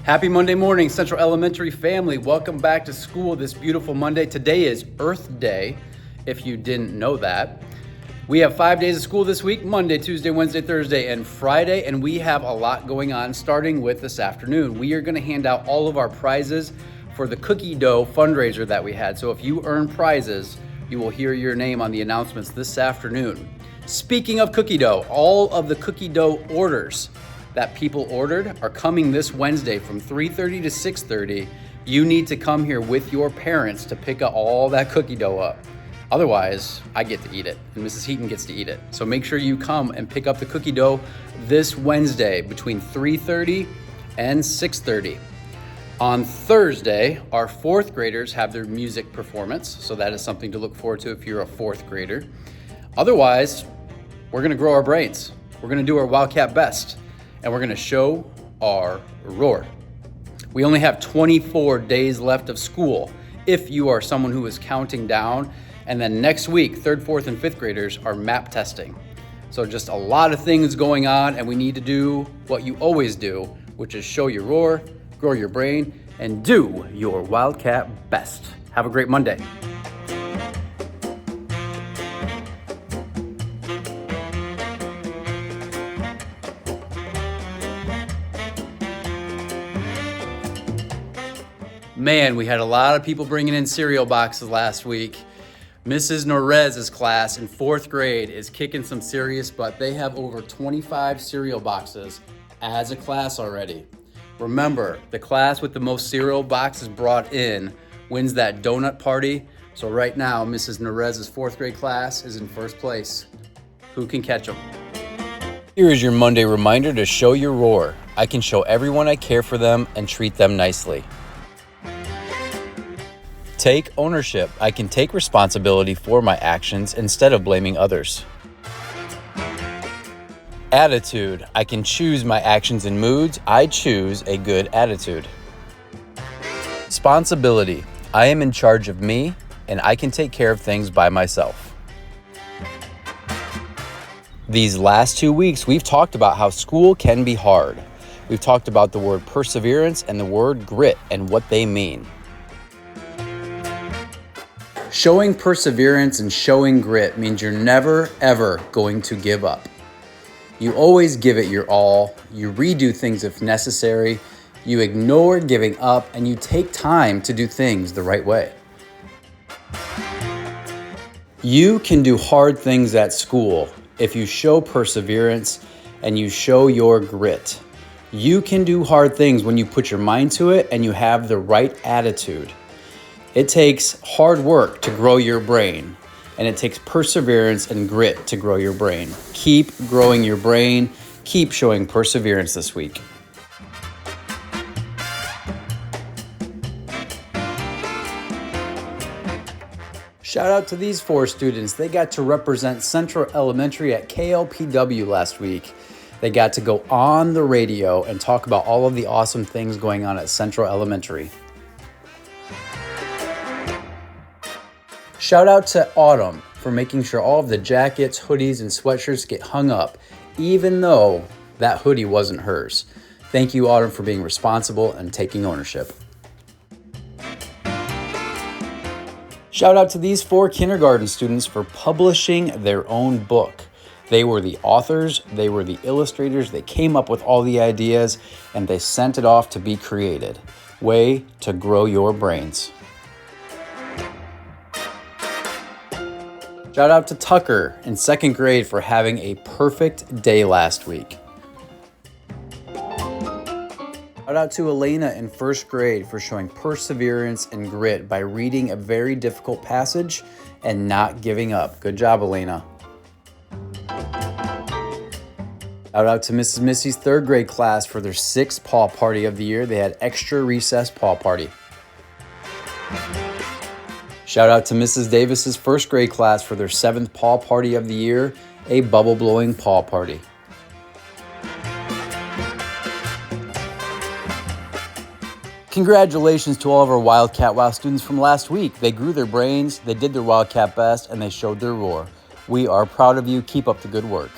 Happy Monday morning, Central Elementary family. Welcome back to school this beautiful Monday. Today is Earth Day, if you didn't know that. We have 5 days of school this week, Monday, Tuesday, Wednesday, Thursday, and Friday, and we have a lot going on starting with this afternoon. We are going to hand out all of our prizes for the cookie dough fundraiser that we had. So if you earn prizes, you will hear your name on the announcements this afternoon. Speaking of cookie dough, all of the cookie dough orders that people ordered are coming this Wednesday from 3:30 to 6:30. You need to come here with your parents to pick up all that cookie dough up. Otherwise, I get to eat it and Mrs. Heaton gets to eat it. So make sure you come and pick up the cookie dough this Wednesday between 3:30 and 6:30. On Thursday, our fourth graders have their music performance. So that is something to look forward to if you're a fourth grader. Otherwise, we're gonna grow our brains. We're gonna do our Wildcat Best. And we're gonna show our roar. We only have 24 days left of school if you are someone who is counting down. And then next week, third, fourth, and fifth graders are map testing. So just a lot of things going on, and we need to do what you always do, which is show your roar, grow your brain, and do your Wildcat Best. Have a great Monday. Man, we had a lot of people bringing in cereal boxes last week. Mrs. Norez's class in fourth grade is kicking some serious butt. They have over 25 cereal boxes as a class already. Remember, the class with the most cereal boxes brought in wins that donut party. So right now, Mrs. Norez's fourth grade class is in first place. Who can catch them? Here is your Monday reminder to show your roar. I can show everyone I care for them and treat them nicely. Take ownership. I can take responsibility for my actions instead of blaming others. Attitude. I can choose my actions and moods. I choose a good attitude. Responsibility. I am in charge of me and I can take care of things by myself. These last 2 weeks, we've talked about how school can be hard. We've talked about the word perseverance and the word grit and what they mean. Showing perseverance and showing grit means you're never, ever going to give up. You always give it your all. You redo things if necessary. You ignore giving up and you take time to do things the right way. You can do hard things at school if you show perseverance and you show your grit. You can do hard things when you put your mind to it and you have the right attitude. It takes hard work to grow your brain, and it takes perseverance and grit to grow your brain. Keep growing your brain. Keep showing perseverance this week. Shout out to these 4 students. They got to represent Central Elementary at KLPW last week. They got to go on the radio and talk about all of the awesome things going on at Central Elementary. Shout out to Autumn for making sure all of the jackets, hoodies, and sweatshirts get hung up, even though that hoodie wasn't hers. Thank you, Autumn, for being responsible and taking ownership. Shout out to these 4 kindergarten students for publishing their own book. They were the authors, they were the illustrators, they came up with all the ideas, and they sent it off to be created. Way to grow your brains. Shout out to Tucker in second grade for having a perfect day last week. Shout out to Elena in first grade for showing perseverance and grit by reading a very difficult passage and not giving up. Good job, Elena. Shout out to Mrs. Missy's third grade class for their 6th paw party of the year. They had extra recess paw party. Shout out to Mrs. Davis's first grade class for their 7th paw party of the year, a bubble blowing paw party. Congratulations to all of our Wildcat Wow students from last week. They grew their brains, they did their Wildcat Best, and they showed their roar. We are proud of you. Keep up the good work.